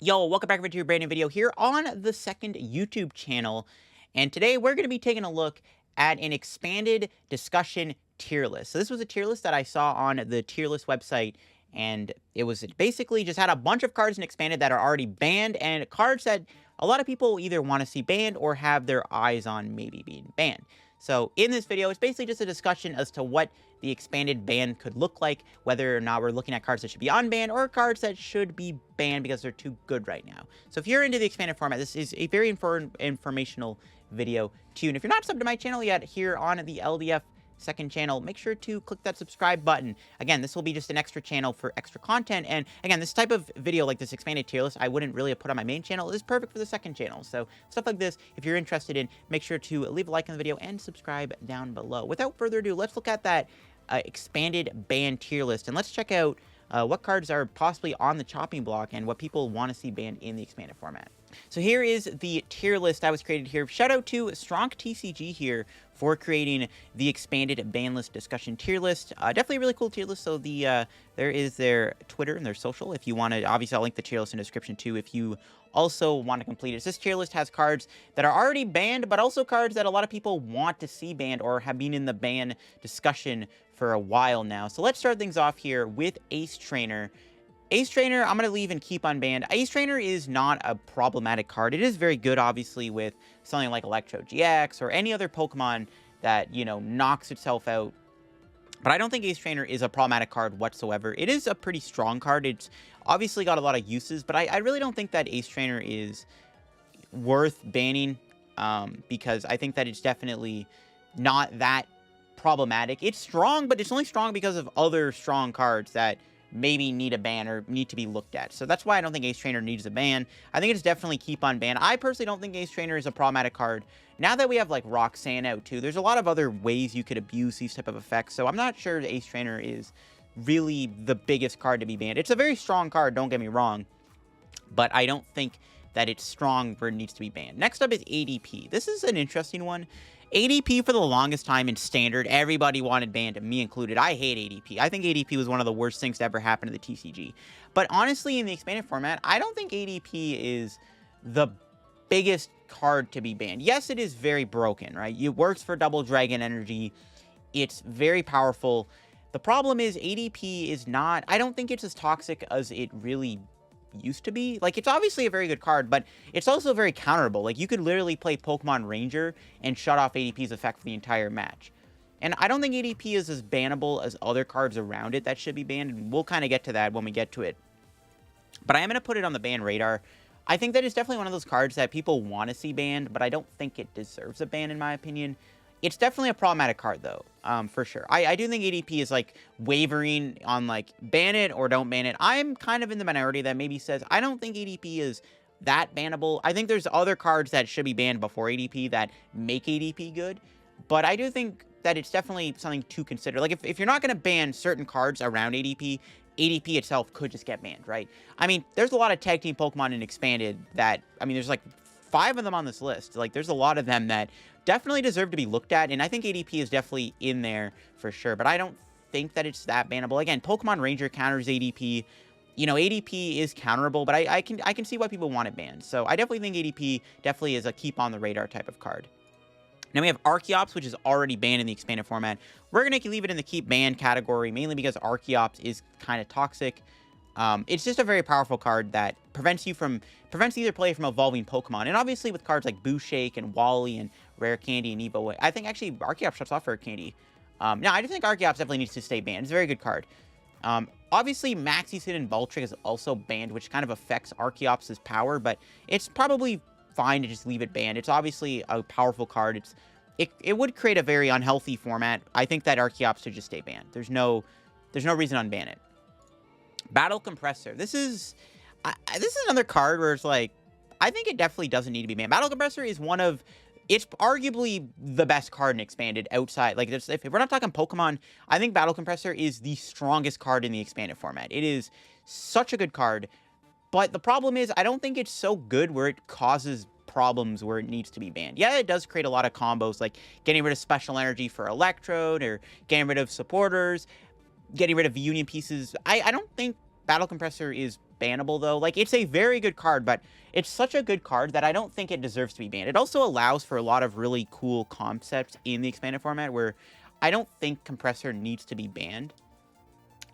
Yo, welcome back to a brand new video here on the second YouTube channel. And today we're going to be taking a look at an expanded discussion tier list. So this was a tier list that I saw on the tier list website, and it was basically just had a bunch of cards in expanded that are already banned and cards that a lot of people either want to see banned or have their eyes on maybe being banned. So in this video, it's basically just a discussion as to what the expanded ban could look like, whether or not we're looking at cards that should be unbanned or cards that should be banned because they're too good right now. So if you're into the expanded format, this is a very informational video to you. And if you're not subbed to my channel yet here on the LDF second channel, make sure to click that subscribe button. Again, this will be just an extra channel for extra content. And again, this type of video like this expanded tier list, I wouldn't really have put on my main channel. It is perfect for the second channel. So stuff like this, if you're interested in, make sure to leave a like on the video and subscribe down below. Without further ado, let's look at that expanded ban tier list, and let's check out what cards are possibly on the chopping block and what people want to see banned in the expanded format. So here is the tier list that was created here. Shout out to Strong TCG here for creating the expanded ban list discussion tier list. Definitely a really cool tier list. So there is their Twitter and their social. If you want to, obviously I'll link the tier list in the description too if you also want to complete it. This tier list has cards that are already banned, but also cards that a lot of people want to see banned or have been in the ban discussion for a while now. So let's start things off here with Ace Trainer. Ace Trainer, I'm going to leave and keep unbanned. Ace Trainer is not a problematic card. It is very good, obviously, with something like Electrode GX or any other Pokemon that, you know, knocks itself out. But I don't think Ace Trainer is a problematic card whatsoever. It is a pretty strong card. It's obviously got a lot of uses, but I really don't think that Ace Trainer is worth banning because I think that it's definitely not that problematic. It's strong, but it's only strong because of other strong cards that maybe need a ban or need to be looked at. So that's why I don't think Ace Trainer needs a ban. I think it's definitely keep on ban. I personally don't think Ace Trainer is a problematic card. Now that we have like Roxanne out too, there's a lot of other ways you could abuse these type of effects. So I'm not sure Ace Trainer is really the biggest card to be banned. It's a very strong card, don't get me wrong, but I don't think that it's strong where it needs to be banned. Next up is ADP. This is an interesting one. ADP for the longest time in Standard, everybody wanted banned, me included. I hate ADP. I think ADP was one of the worst things to ever happen to the TCG. But honestly, in the expanded format, I don't think ADP is the biggest card to be banned. Yes, it is very broken, right? It works for double dragon energy. It's very powerful. The problem is ADP is not, I don't think it's as toxic as it really used to be. Like, it's obviously a very good card, but it's also very counterable. Like, you could literally play Pokemon Ranger and shut off ADP's effect for the entire match. And I don't think ADP is as bannable as other cards around it that should be banned, and we'll kind of get to that when we get to it. But I am going to put it on the ban radar. I think that it's definitely one of those cards that people want to see banned, but I don't think it deserves a ban in my opinion. It's definitely a problematic card, though, for sure. I do think ADP is, like, wavering on, like, ban it or don't ban it. I'm kind of in the minority that maybe says I don't think ADP is that bannable. I think there's other cards that should be banned before ADP that make ADP good, but I do think that it's definitely something to consider. Like, if you're not going to ban certain cards around ADP, ADP itself could just get banned, right? I mean, there's a lot of tag team Pokemon in Expanded that, I mean, there's, like, 5 of them on this list. Like, there's a lot of them that definitely deserve to be looked at, and I think ADP is definitely in there for sure, but I don't think that it's that bannable. Again, Pokemon Ranger counters ADP. You know, ADP is counterable, but I can see why people want it banned. So I definitely think ADP definitely is a keep on the radar type of card. Now we have Archeops, which is already banned in the expanded format. We're going to leave it in the keep banned category, mainly because Archeops is kind of toxic. It's just a very powerful card that prevents either player from evolving Pokemon. And obviously with cards like Booshake and Wally and Rare Candy and Evo, I think actually Archeops shuts off Rare Candy. Now, I do think Archeops definitely needs to stay banned. It's a very good card. Obviously, Maxi Sid and Baltrick is also banned, which kind of affects Archeops' power, but it's probably fine to just leave it banned. It's obviously a powerful card. It would create a very unhealthy format. I think that Archeops should just stay banned. There's no reason to unban it. Battle Compressor. This is another card where it's like, I think it definitely doesn't need to be banned. Battle Compressor is it's arguably the best card in Expanded outside. Like, if we're not talking Pokemon, I think Battle Compressor is the strongest card in the Expanded format. It is such a good card, but the problem is I don't think it's so good where it causes problems where it needs to be banned. Yeah, it does create a lot of combos, like getting rid of Special Energy for Electrode or getting rid of supporters, getting rid of union pieces. I don't think Battle Compressor is bannable, though. Like, it's a very good card, but it's such a good card that I don't think it deserves to be banned. It also allows for a lot of really cool concepts in the expanded format where I don't think Compressor needs to be banned.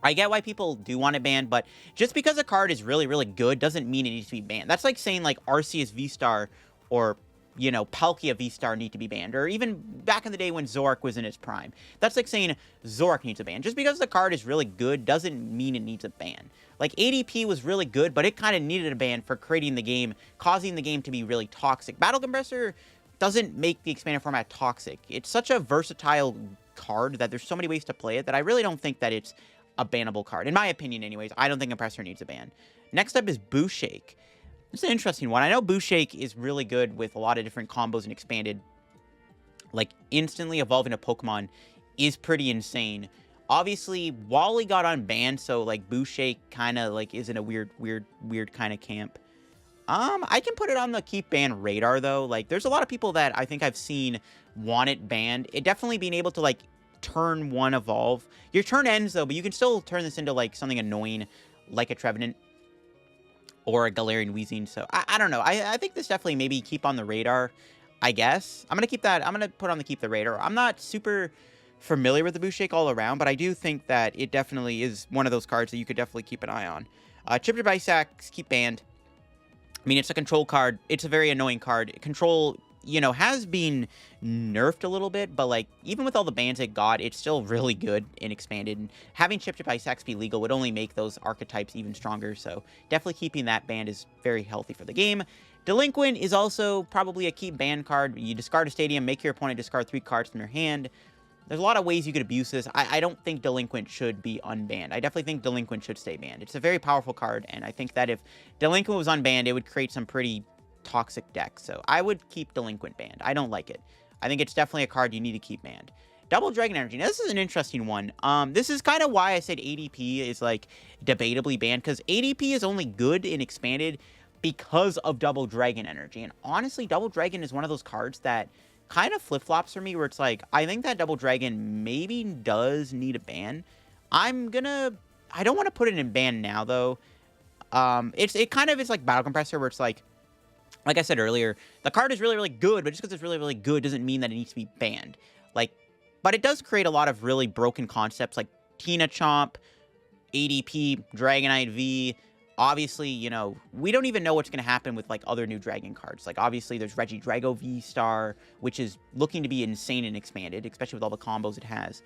I get why people do want it banned, but just because a card is really, really good doesn't mean it needs to be banned. That's like saying, like, Arceus V-Star or, you know, Palkia V-Star need to be banned, or even back in the day when Zorak was in its prime. That's like saying Zorak needs a ban. Just because the card is really good doesn't mean it needs a ban. Like, ADP was really good, but it kind of needed a ban for creating the game, causing the game to be really toxic. Battle Compressor doesn't make the expanded format toxic. It's such a versatile card that there's so many ways to play it that I really don't think that it's a bannable card. In my opinion, anyways, I don't think Compressor needs a ban. Next up is Booshake. It's an interesting one. I know Booshake is really good with a lot of different combos and expanded. Like, instantly evolving a Pokemon is pretty insane. Obviously, Wally got unbanned, so, like, Booshake kind of, like, is in a weird kind of camp. I can put it on the keep ban radar, though. Like, there's a lot of people that I think I've seen want it banned. It definitely being able to, like, turn 1 evolve. Your turn ends, though, but you can still turn this into, like, something annoying, like a Trevenant or a Galarian Weezing. So, I don't know. I think this definitely maybe keep on the radar, I guess. I'm going to keep that. I'm going to put on the keep the radar. I'm not super familiar with the Booshake all around, but I do think that it definitely is one of those cards that you could definitely keep an eye on. Chip Chip Ice Axe, keep banned. I mean, it's a control card. It's a very annoying card. Control, you know, has been nerfed a little bit, but, like, even with all the bans it got, it's still really good and expanded. And having Chip Chip Ice Axe be legal would only make those archetypes even stronger, so definitely keeping that banned is very healthy for the game. Delinquent is also probably a keep ban card. You discard a stadium, make your opponent discard 3 cards from your hand. There's a lot of ways you could abuse this. I don't think Delinquent should be unbanned. I definitely think Delinquent should stay banned. It's a very powerful card, and I think that if Delinquent was unbanned, it would create some pretty toxic decks. So I would keep Delinquent banned. I don't like it. I think it's definitely a card you need to keep banned. Double Dragon Energy. Now, this is an interesting one. This is kind of why I said ADP is, like, debatably banned, because ADP is only good and expanded because of Double Dragon Energy. And honestly, Double Dragon is one of those cards that kind of flip-flops for me, where it's like, I think that Double Dragon maybe does need a ban. I don't want to put it in ban now, though. It kind of is like Battle Compressor, where it's like I said earlier, the card is really, really good, but just because it's really, really good doesn't mean that it needs to be banned. Like, but it does create a lot of really broken concepts, like Tina Chomp, ADP, Dragonite V. Obviously, you know, we don't even know what's going to happen with, like, other new Dragon cards. Like, obviously, there's Regidrago V-Star, which is looking to be insane and expanded, especially with all the combos it has.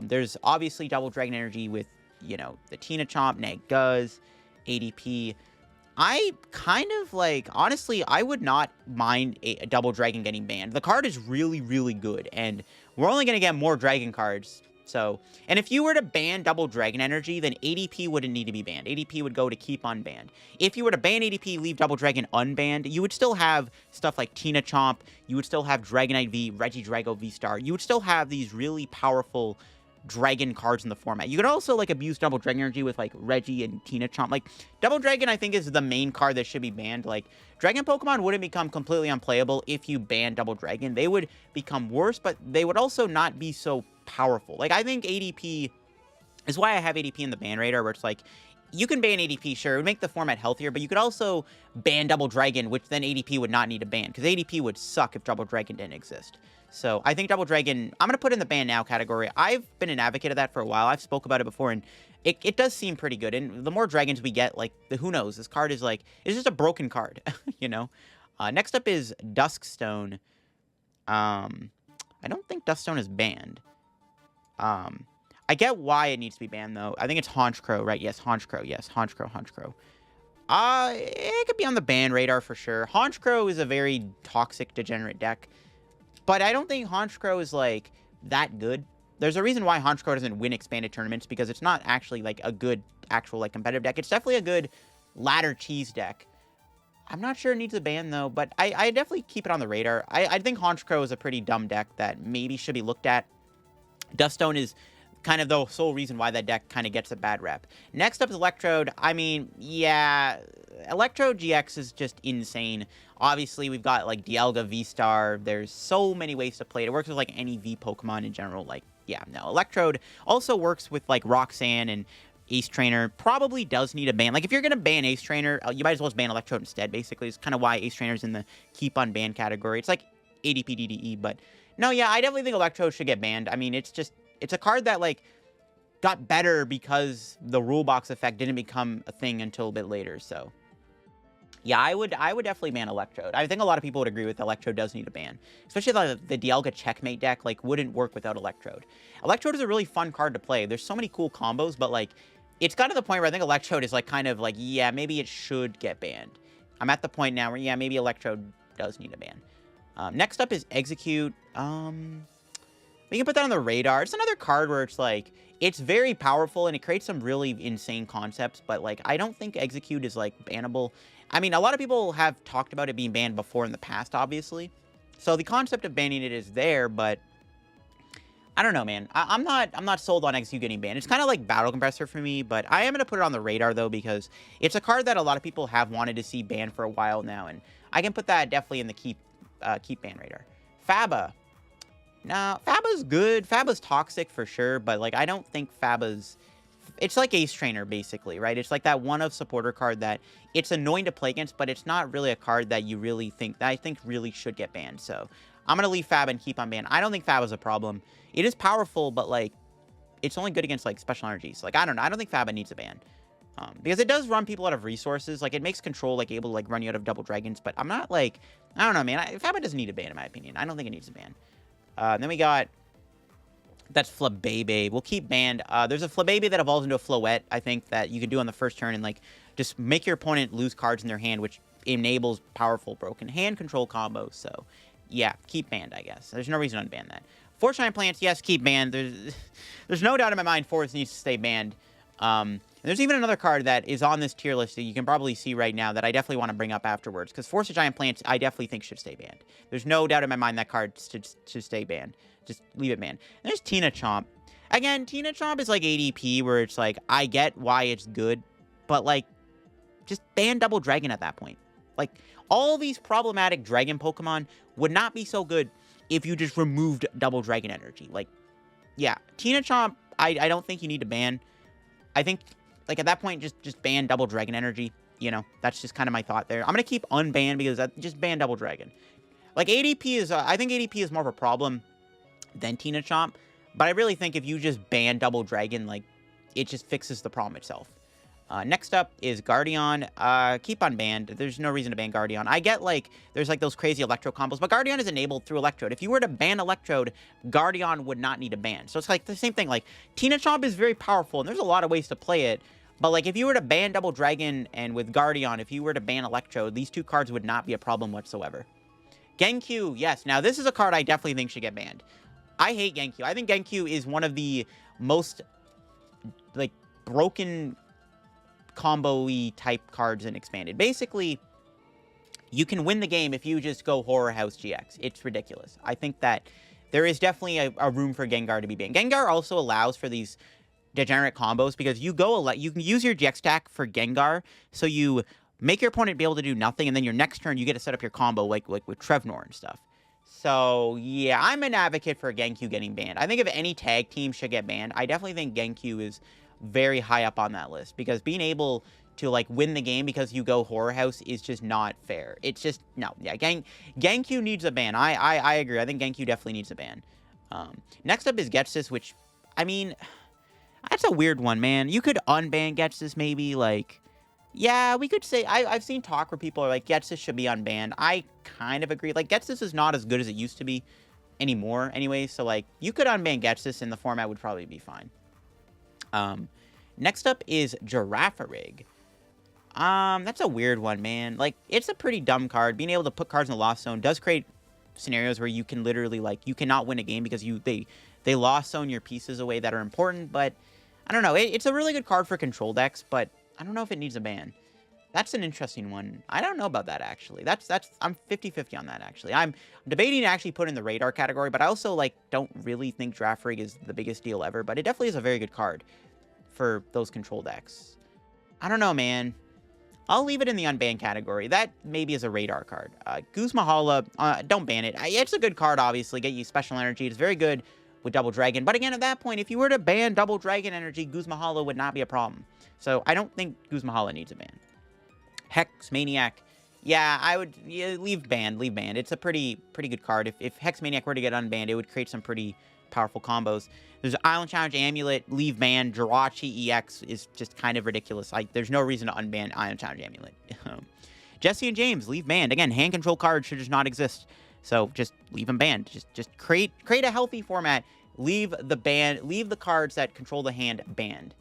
There's obviously Double Dragon Energy with, you know, the Tina Chomp, Naguz, ADP. I kind of, like, honestly, I would not mind a Double Dragon getting banned. The card is really, really good, and we're only going to get more Dragon cards. So, and if you were to ban Double Dragon Energy, then ADP wouldn't need to be banned. ADP would go to keep unbanned. If you were to ban ADP, leave Double Dragon unbanned, you would still have stuff like Tina Chomp, you would still have Dragonite V, Regidrago V-Star, you would still have these really powerful Dragon cards in the format. You could also, like, abuse Double Dragon Energy with, like, Reggie and Tina Chomp. Like, Double Dragon, I think, is the main card that should be banned. Like, Dragon Pokemon wouldn't become completely unplayable if you ban Double Dragon. They would become worse, but they would also not be so powerful. Like, I think ADP is why I have ADP in the ban radar, where it's like, you can ban ADP, sure, it would make the format healthier, but you could also ban Double Dragon, which then ADP would not need to ban, because ADP would suck if Double Dragon didn't exist. So I think Double Dragon, I'm going to put in the ban now category. I've been an advocate of that for a while. I've spoke about it before, and it does seem pretty good. And the more dragons we get, like, who knows? This card is, like, it's just a broken card, you know? Next up is Duskstone. I don't think Duskstone is banned. I get why it needs to be banned, though. I think it's Honchkrow, right? Yes, Honchkrow. Yes, Honchkrow. It could be on the ban radar for sure. Honchkrow is a very toxic, degenerate deck. But I don't think Honchkrow is, like, that good. There's a reason why Honchkrow doesn't win expanded tournaments, because it's not actually, like, a good, actual, like, competitive deck. It's definitely a good ladder cheese deck. I'm not sure it needs a ban, though, but I definitely keep it on the radar. I think Honchkrow is a pretty dumb deck that maybe should be looked at. Duststone is kind of the sole reason why that deck kind of gets a bad rep. Next up is Electrode. I mean, yeah, Electrode GX is just insane. Obviously, we've got, like, Dialga V-Star. There's so many ways to play it. It works with, like, any V Pokemon in general. Like, yeah, no. Electrode also works with, like, Roxanne and Ace Trainer probably does need a ban. Like, if you're going to ban Ace Trainer, you might as well just ban Electrode instead, basically. It's kind of why Ace Trainer's in the keep on ban category. It's like ADP, DDE, but no, yeah, I definitely think Electrode should get banned. I mean, it's a card that, like, got better because the rule box effect didn't become a thing until a bit later, so. Yeah, I would definitely ban Electrode. I think a lot of people would agree with Electrode does need a ban. Especially the Dialga Checkmate deck, like, wouldn't work without Electrode. Electrode is a really fun card to play. There's so many cool combos, but, like, it's got to the point where I think Electrode is, like, kind of like, yeah, maybe it should get banned. I'm at the point now where, yeah, maybe Electrode does need a ban. Next up is Execute. We can put that on the radar. It's another card where it's, like, it's very powerful, and it creates some really insane concepts, but, like, I don't think Execute is, like, bannable. I mean, a lot of people have talked about it being banned before in the past, obviously. So the concept of banning it is there, but I don't know, man. I'm not sold on Execute getting banned. It's kind of like Battle Compressor for me, but I am going to put it on the radar, though, because it's a card that a lot of people have wanted to see banned for a while now, and I can put that definitely in the keep ban radar. Faba. Now, Faba's good. Faba's toxic for sure, but, like, I don't think Faba's... It's like Ace Trainer, basically, right? It's like that one-of supporter card that it's annoying to play against, but it's not really a card that you really think... that I think really should get banned, so I'm going to leave Faba and keep on ban. I don't think Faba's a problem. It is powerful, but, like, it's only good against, like, special energies. Like, I don't know. I don't think Faba needs a ban. Because it does run people out of resources. Like, it makes control, like, able to, like, run you out of double dragons, but I'm not, like... I don't know, man. Faba doesn't need a ban, in my opinion. I don't think it needs a ban. Then we got... That's Flabebe. We'll keep banned. There's a Flabebe that evolves into a Floette, I think, that you can do on the first turn and, like, just make your opponent lose cards in their hand, which enables powerful broken hand control combos. So, yeah, keep banned, I guess. There's no reason to unban that. Force Giant Plants, yes, keep banned. There's no doubt in my mind Force needs to stay banned. There's even another card that is on this tier list that you can probably see right now that I definitely want to bring up afterwards, because Force of Giant Plants, I definitely think should stay banned. There's no doubt in my mind that card should stay banned. Just leave it banned. And there's Tina Chomp. Again, Tina Chomp is like ADP, where it's like, I get why it's good, but, like, just ban Double Dragon at that point. Like, all these problematic Dragon Pokemon would not be so good if you just removed Double Dragon energy. Like, yeah, Tina Chomp, I don't think you need to ban. I think, like, at that point, just ban Double Dragon energy. You know, that's just kind of my thought there. I'm going to keep unbanned because just ban Double Dragon. Like, ADP is, I think ADP is more of a problem than Tina Chomp, but I really think if you just ban Double Dragon, like, it just fixes the problem itself. Next up is Guardian. Keep on banned. There's no reason to ban Guardian. I get, like, there's, like, those crazy Electro combos, but Guardian is enabled through Electrode. If you were to ban Electrode, Guardian would not need a ban. So it's, like, the same thing. Like, Tina Chomp is very powerful, and there's a lot of ways to play it, but, like, if you were to ban Double Dragon and with Guardian, if you were to ban Electrode, these two cards would not be a problem whatsoever. Genku, yes. Now, this is a card I definitely think should get banned. I hate Genku. I think Genku is one of the most, like, broken combo-y type cards in Expanded. Basically, you can win the game if you just go Horror House GX. It's ridiculous. I think that there is definitely a room for Gengar to be banned. Gengar also allows for these degenerate combos because you can use your GX stack for Gengar, so you make your opponent be able to do nothing, and then your next turn you get to set up your combo like with Trevnor and stuff. So, yeah, I'm an advocate for Genku getting banned. I think if any tag team should get banned, I definitely think Genku is very high up on that list, because being able to, like, win the game because you go Horror House is just not fair. It's just, no, yeah, Genku needs a ban. I agree. I think Genku definitely needs a ban. Next up is Getsis, which, I mean, that's a weird one, man. You could unban Getsis maybe, like... Yeah, we could say, I've seen talk where people are like, Getsis should be unbanned. I kind of agree. Like, Getsis is not as good as it used to be anymore anyway, so, like, you could unban Getsis and the format would probably be fine. Next up is Girafarig. That's a weird one, man. Like, it's a pretty dumb card. Being able to put cards in the Lost Zone does create scenarios where you can literally, like, you cannot win a game because they Lost Zone your pieces away that are important, but I don't know. It's a really good card for control decks, but I don't know if it needs a ban. That's an interesting one. I don't know about that, actually. I'm 50-50 on that, actually. I'm debating to actually put in the radar category, but I also, like, don't really think Girafarig is the biggest deal ever, but it definitely is a very good card for those control decks. I don't know, man. I'll leave it in the unbanned category. That maybe is a radar card. Guzma Hala, don't ban it. It's a good card, obviously. Get you special energy. It's very good with Double Dragon. But again, at that point, if you were to ban Double Dragon Energy, Guzma Hollow would not be a problem. So I don't think Guzma Hollow needs a ban. Hex Maniac. Yeah, I would leave banned. Leave banned. It's a pretty good card. If Hex Maniac were to get unbanned, it would create some pretty powerful combos. There's Island Challenge Amulet. Leave banned. Jirachi EX is just kind of ridiculous. There's no reason to unban Island Challenge Amulet. Jesse and James, leave banned. Again, hand control cards should just not exist. So just leave them banned. Just create a healthy format. Leave the cards that control the hand banned.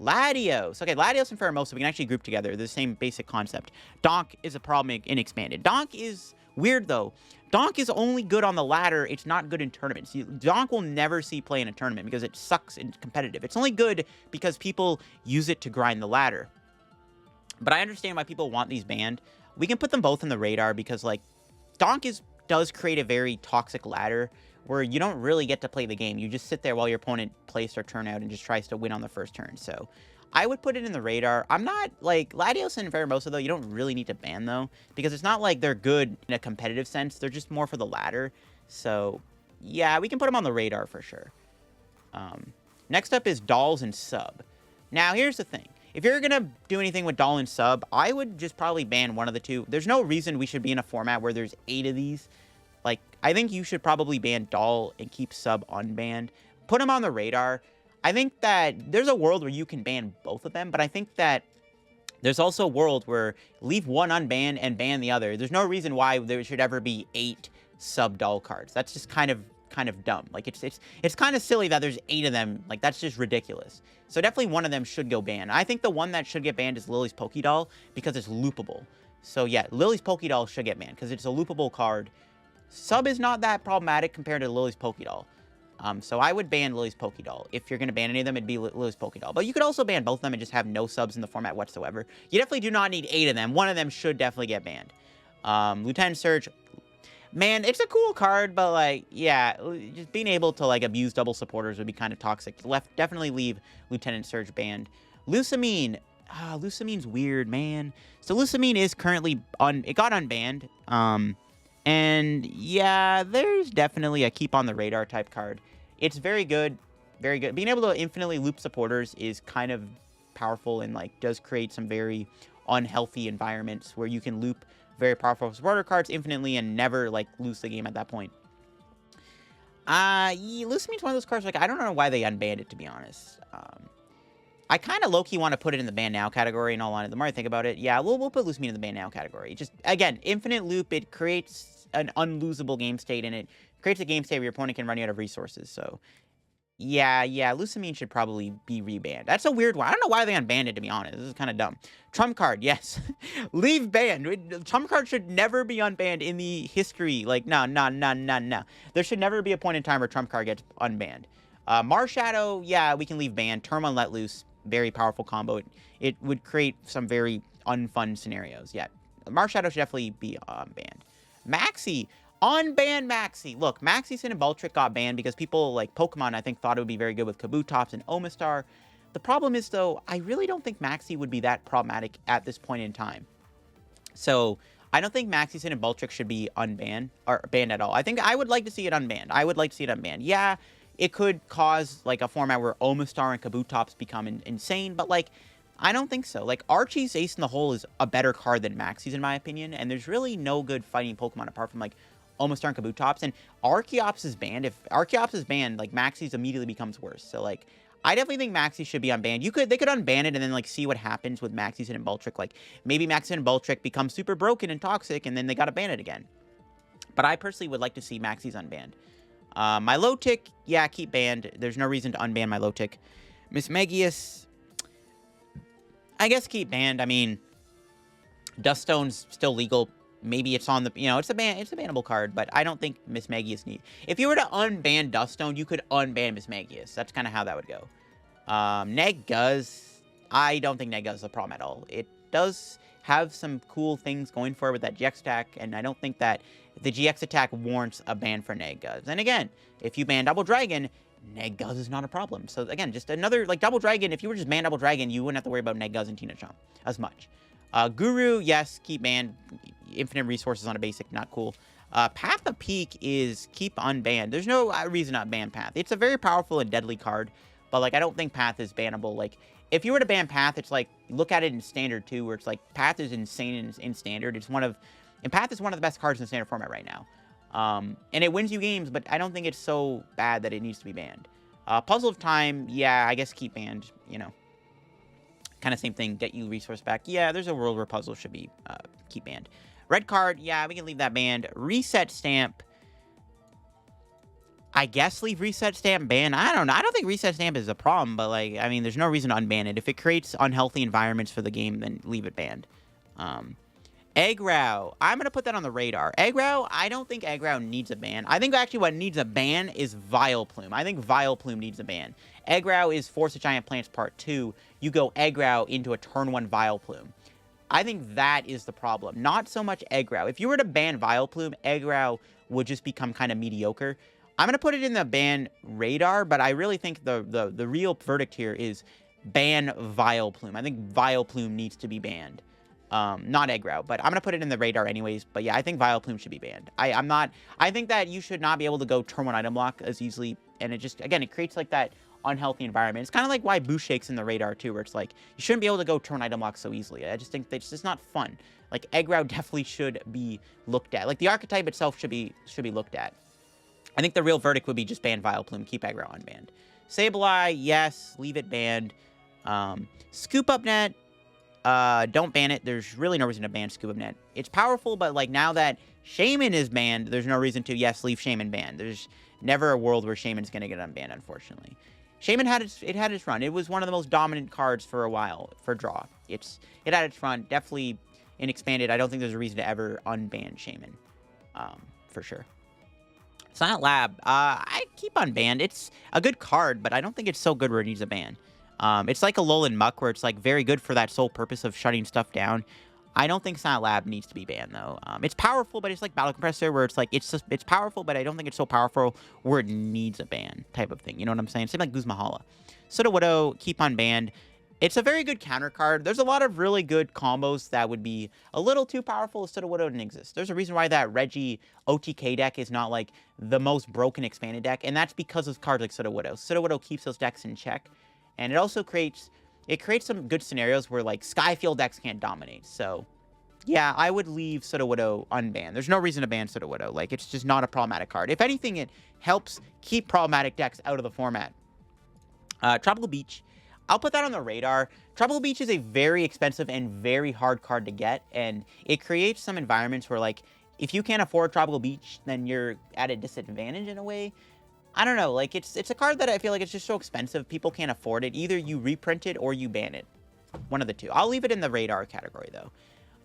Latios. Okay, Latios and Pheromosa, we can actually group together. They're the same basic concept. Donk is a problem in Expanded. Donk is weird, though. Donk is only good on the ladder. It's not good in tournaments. Donk will never see play in a tournament because it sucks in competitive. It's only good because people use it to grind the ladder. But I understand why people want these banned. We can put them both in the radar because, like, Donk does create a very toxic ladder where you don't really get to play the game. You just sit there while your opponent plays their turn out and just tries to win on the first turn. So I would put it in the radar. I'm not, like, Latios and Pheromosa, though, you don't really need to ban, though, because it's not like they're good in a competitive sense. They're just more for the ladder. So, yeah, we can put them on the radar for sure. Next up is Dolls and Sub. Now, here's the thing. If you're going to do anything with Doll and Sub, I would just probably ban one of the two. There's no reason we should be in a format where there's 8 of these. Like, I think you should probably ban Doll and keep Sub unbanned. Put them on the radar. I think that there's a world where you can ban both of them, but I think that there's also a world where leave one unbanned and ban the other. There's no reason why there should ever be 8 Sub Doll cards. That's just kind of dumb. Like, it's kind of silly that there's 8 of them. Like, that's just ridiculous. So definitely one of them should go banned. I think the one that should get banned is Lily's Pokédoll because it's loopable. So yeah, Lily's Pokédoll should get banned because it's a loopable card. Sub is not that problematic compared to Lily's Pokédoll. So I would ban Lily's Pokédoll. If you're going to ban any of them, it'd be Lily's Pokédoll. But you could also ban both of them and just have no subs in the format whatsoever. You definitely do not need 8 of them. One of them should definitely get banned. Lieutenant Surge. Man, it's a cool card, but, like, yeah, just being able to, like, abuse double supporters would be kind of toxic. Definitely leave Lieutenant Surge banned. Lusamine. Lusamine's weird, man. So Lusamine is currently it got unbanned. And yeah, there's definitely a keep on the radar type card. It's very good, very good. Being able to infinitely loop supporters is kind of powerful and, like, does create some very unhealthy environments where you can loop very powerful supporter cards infinitely and never, like, lose the game at that point. Lusamine's one of those cards, like, I don't know why they unbanned it, to be honest. I kind of low-key want to put it in the ban now category, in all honesty. The more I think about it, yeah, we'll put Lusamine in the ban now category. Just, again, infinite loop, it creates an unlosable game state, and it creates a game state where your opponent can run you out of resources, so yeah, Lusamine should probably be rebanned. That's a weird one. I don't know why they unbanned it, to be honest. This is kind of dumb. Trump card, yes. Leave banned. Trump card should never be unbanned in the history. Like, no. There should never be a point in time where Trump card gets unbanned. Marshadow, yeah, we can leave banned. Turn on Let Loose, very powerful combo. It would create some very unfun scenarios. Yeah, Marshadow should definitely be banned. Maxi. Unban Maxi. Look, Maxi Sin and Baltric got banned because people like Pokemon, I think, thought it would be very good with Kabutops and Omastar. The problem is, though, I really don't think Maxi would be that problematic at this point in time. So I don't think Maxi Sin and Baltric should be unbanned or banned at all. I think I would like to see it unbanned. I would like to see it unbanned. Yeah, it could cause, like, a format where Omastar and Kabutops become insane, but, like, I don't think so. Like, Archie's Ace in the Hole is a better card than Maxi's, in my opinion, and there's really no good fighting Pokemon apart from, like, Omastar and Kabutops, and Archeops is banned. If Archeops is banned, like, Maxi's immediately becomes worse. So, like, I definitely think Maxi should be unbanned. They could unban it and then, like, see what happens with Maxi Sin and Baltric. Like, maybe Maxi Sin and Baltric become super broken and toxic, and then they gotta ban it again. But I personally would like to see Maxi's unbanned. Milotic, yeah, keep banned. There's no reason to unban Milotic. Mismagius, I guess keep banned. I mean, Duststone's still legal. Maybe it's on the, it's a bannable card, but I don't think Mismagius needs. If you were to unban Duststone, you could unban Mismagius. That's kind of how that would go. Neguz, I don't think Neguz is a problem at all. It does have some cool things going for it with that GX attack, and I don't think that the GX attack warrants a ban for Neguz. And again, if you ban Double Dragon, Neguz is not a problem. So again, just another, like, Double Dragon, if you were just ban Double Dragon, you wouldn't have to worry about Neguz and Tina Chomp as much. Guru, yes, keep banned. Infinite resources on a basic, not cool. Path of Peak is keep unbanned. There's no reason not ban Path. It's a very powerful and deadly card, but like I don't think Path is bannable. Like if you were to ban Path, it's like look at it in Standard too, where it's like Path is insane in Standard. And Path is one of the best cards in Standard format right now. And it wins you games, but I don't think it's so bad that it needs to be banned. Puzzle of Time, yeah, I guess keep banned, you know. Kind of same thing, get you resource back. Yeah, there's a world where puzzles should be keep banned. Red card, yeah, we can leave that banned. Reset Stamp, I guess leave Reset Stamp banned. I don't know. I don't think Reset Stamp is a problem, but like, I mean, there's no reason to unban it. If it creates unhealthy environments for the game, then leave it banned. Eggrow, I'm going to put that on the radar. Eggrow, I don't think Eggrow needs a ban. I think actually what needs a ban is Vileplume. I think Vileplume needs a ban. Eggrow is Force of Giant Plants Part 2. You go Eggrow into a turn 1 Vileplume. I think that is the problem. Not so much Eggrow. If you were to ban Vileplume, Eggrow would just become kind of mediocre. I'm going to put it in the ban radar, but I really think the real verdict here is ban Vileplume. I think Vileplume needs to be banned. Not Eggrow, but I'm going to put it in the radar anyways. But yeah, I think Vileplume should be banned. I think that you should not be able to go turn 1 item lock as easily. And it just, again, it creates like that unhealthy environment. It's kind of like why Bootshake's in the radar too, where it's like, you shouldn't be able to go turn item lock so easily. I just think that it's just not fun. Like, Eggrow definitely should be looked at. Like, the archetype itself should be looked at. I think the real verdict would be just ban Vileplume, keep Eggrow unbanned. Sableye, yes, leave it banned. Scoop Up Net, don't ban it. There's really no reason to ban Scoop Up Net. It's powerful, but like now that Shaymin is banned, there's no reason to, yes, leave Shaymin banned. There's never a world where Shaymin's going to get unbanned, unfortunately. Shaymin had its run. It was one of the most dominant cards for a while for draw. It had its run. Definitely in Expanded, I don't think there's a reason to ever unban Shaymin. For sure. Silent Lab, I keep unbanned. It's a good card, but I don't think it's so good where it needs a ban. It's like a Alolan Muck where it's like very good for that sole purpose of shutting stuff down. I don't think Silent Lab needs to be banned though. It's powerful, but it's like Battle Compressor where it's like it's powerful, but I don't think it's so powerful where it needs a ban type of thing. You know what I'm saying? Same like Guzmahala. Sudowoodo, keep unbanned. It's a very good counter card. There's a lot of really good combos that would be a little too powerful if Sudowoodo didn't exist. There's a reason why that Reggie OTK deck is not like the most broken expanded deck, and that's because of cards like Sudowoodo. Sudowoodo keeps those decks in check, and it also creates some good scenarios where like Skyfield decks can't dominate. So yeah, I would leave Sudowoodo unbanned. There's no reason to ban Sudowoodo. Like, it's just not a problematic card. If anything, it helps keep problematic decks out of the format. Tropical Beach, I'll put that on the radar. Tropical Beach is a very expensive and very hard card to get, and it creates some environments where, like, if you can't afford Tropical Beach, then you're at a disadvantage in a way. I don't know, like, it's a card that I feel like it's just so expensive, people can't afford it. Either you reprint it or you ban it. One of the two. I'll leave it in the radar category, though.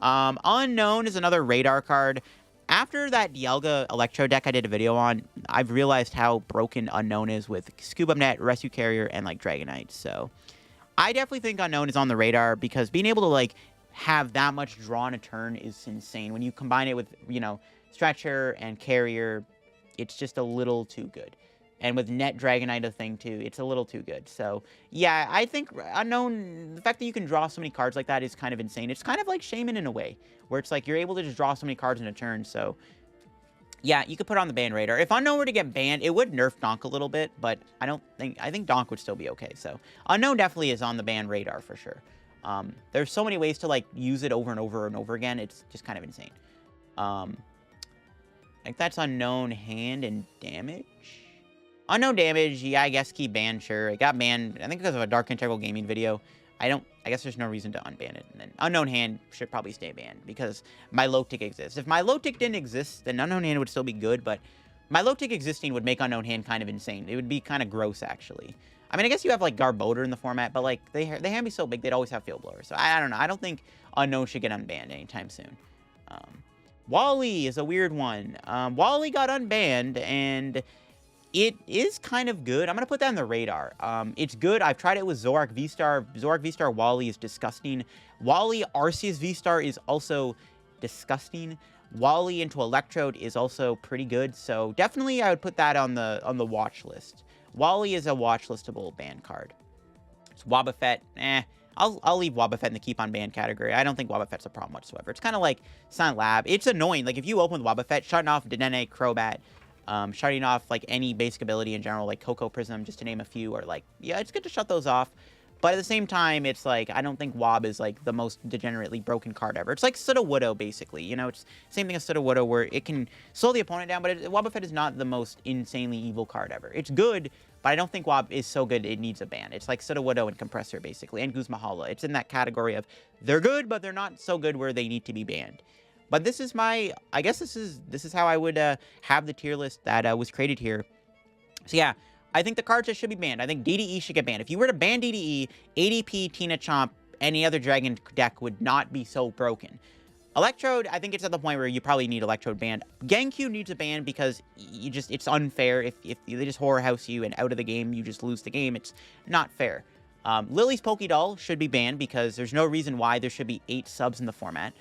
Unknown is another radar card. After that Dialga Electro deck I did a video on, I've realized how broken Unknown is with Scuba Net, Rescue Carrier, and, like, Dragonite. So, I definitely think Unknown is on the radar because being able to, like, have that much draw in a turn is insane. When you combine it with, you know, Stretcher and Carrier, it's just a little too good. And with Net Dragonite a thing too, it's a little too good. So, yeah, I think Unknown, the fact that you can draw so many cards like that is kind of insane. It's kind of like Shaymin in a way, where it's like you're able to just draw so many cards in a turn. So, yeah, you could put it on the ban radar. If Unknown were to get banned, it would nerf Donk a little bit, but I think Donk would still be okay. So, Unknown definitely is on the ban radar for sure. There's so many ways to, like, use it over and over and over again. It's just kind of insane. I think that's Unknown Hand and Damage. Unknown Damage, yeah, I guess keep banned, sure. It got banned, I think because of a Dark Integral Gaming video. I guess there's no reason to unban it. And then Unknown Hand should probably stay banned because Milotic exists. If Milotic didn't exist, then Unknown Hand would still be good, but Milotic existing would make Unknown Hand kind of insane. It would be kind of gross, actually. I mean, I guess you have, like, Garbodor in the format, but, like, they can be so big, they'd always have Field Blower. So, I don't know. I don't think Unknown should get unbanned anytime soon. Wally is a weird one. Wally got unbanned, and it is kind of good. I'm going to put that on the radar. It's good. I've tried it with Zorak V-Star. Zorak V-Star Wally is disgusting. Wally Arceus V-Star is also disgusting. Wally into Electrode is also pretty good. So definitely I would put that on the watch list. Wally is a watch listable ban card. It's Wobbuffet. I'll leave Wobbuffet in the keep on ban category. I don't think Wobbuffet's a problem whatsoever. It's kind of like Silent Lab. It's annoying. Like, if you open with Wobbuffet, shutting off Dedenne, Crobat, shutting off, like, any basic ability in general, like Cocoa Prism, just to name a few, or, like, yeah, it's good to shut those off. But at the same time, it's like, I don't think Wob is, like, the most degenerately broken card ever. It's like Sudowoodo, basically. You know, it's same thing as Sudowoodo, where it can slow the opponent down, but Wobbuffet is not the most insanely evil card ever. It's good, but I don't think Wob is so good it needs a ban. It's like Sudowoodo and Compressor, basically, and Guzmahala. It's in that category of, they're good, but they're not so good where they need to be banned. But this is my, I guess this is how I would have the tier list that was created here. So yeah, I think the cards that should be banned. I think DDE should get banned. If you were to ban DDE, ADP, Tina Chomp, any other Dragon deck would not be so broken. Electrode, I think it's at the point where you probably need Electrode banned. Genku needs a ban because it's unfair. If they just horror house you and out of the game, you just lose the game. It's not fair. Lily's Pokédoll should be banned because there's no reason why there should be 8 subs in the format.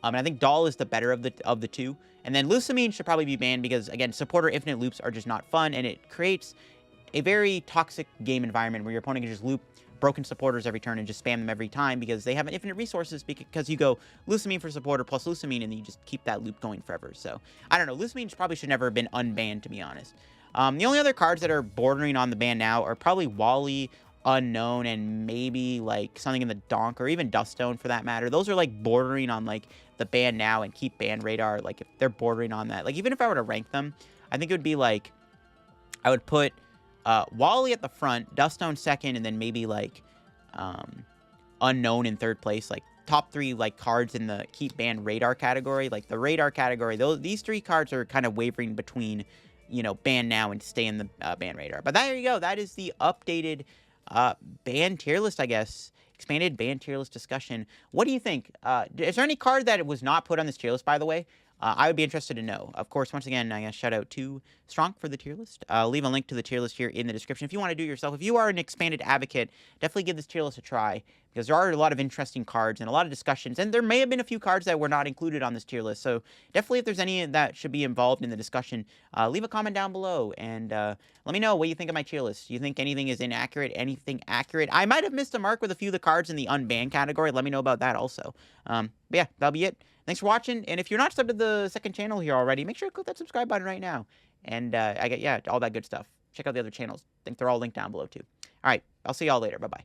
And I think Doll is the better of the two. And then Lusamine should probably be banned because, again, supporter infinite loops are just not fun, and it creates a very toxic game environment where your opponent can just loop broken supporters every turn and just spam them every time because they have infinite resources, because you go Lusamine for supporter plus Lusamine, and then you just keep that loop going forever. So, I don't know. Lusamine probably should never have been unbanned, to be honest. The only other cards that are bordering on the ban now are probably Wally, Unknown, and maybe, like, something in the Donk, or even Duststone, for that matter. Those are, like, bordering on, like, the ban now and keep ban radar. Like, if they're bordering on that. Like, even if I were to rank them, I think it would be, like, I would put Wally at the front, Duststone second, and then maybe, like, Unknown in third place. Like, top 3, like, cards in the keep ban radar category. Like, the radar category, these 3 cards are kind of wavering between, you know, ban now and stay in the ban radar. But there you go. That is the updated ban tier list, I guess. Expanded ban tier list discussion. What do you think? Is there any card that was not put on this tier list, by the way? I would be interested to know. Of course, once again, I got shout out to Strong for the tier list. I'll leave a link to the tier list here in the description. If you want to do it yourself, if you are an expanded advocate, definitely give this tier list a try, because there are a lot of interesting cards and a lot of discussions, and there may have been a few cards that were not included on this tier list. So definitely, if there's any that should be involved in the discussion, leave a comment down below, and let me know what you think of my tier list. Do you think anything is inaccurate, anything accurate? I might have missed a mark with a few of the cards in the unbanned category. Let me know about that also. But yeah, that'll be it. Thanks for watching, and if you're not subbed to the second channel here already, make sure to click that subscribe button right now. And all that good stuff. Check out the other channels. I think they're all linked down below too. All right, I'll see y'all later. Bye-bye.